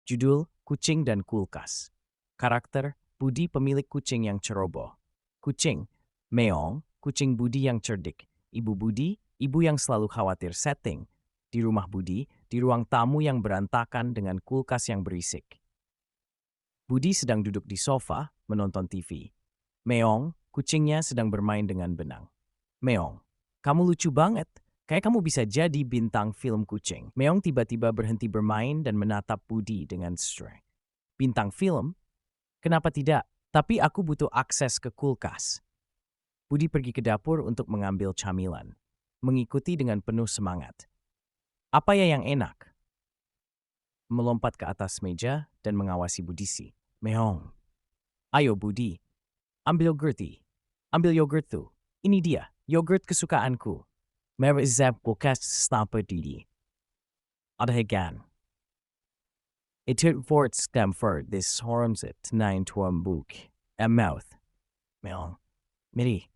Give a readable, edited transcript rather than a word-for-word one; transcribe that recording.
Judul, Kucing dan Kulkas. Karakter, Budi pemilik kucing yang ceroboh. Kucing, Meong, kucing Budi yang cerdik. Ibu Budi, ibu yang selalu khawatir setting. Di rumah Budi, di ruang tamu yang berantakan dengan kulkas yang berisik. Budi sedang duduk di sofa, menonton TV. Meong, kucingnya sedang bermain dengan benang. Meong, kamu lucu banget. Kayak kamu bisa jadi bintang film kucing. Meong tiba-tiba berhenti bermain dan menatap Budi dengan strength. Bintang film? Kenapa tidak? Tapi aku butuh akses ke kulkas. Budi pergi ke dapur untuk mengambil camilan. Mengikuti dengan penuh semangat. Apa ya yang enak? Melompat ke atas meja dan mengawasi Budisi. Meong. Ayo Budi, ambil yogurt. Ambil yogurt tuh. Ini dia, yogurt kesukaanku. Merah zap kulkas stamper didi. Adhegan. Itu fort stamfer this horms it nine tuam book. A mouth. Meong. Miri.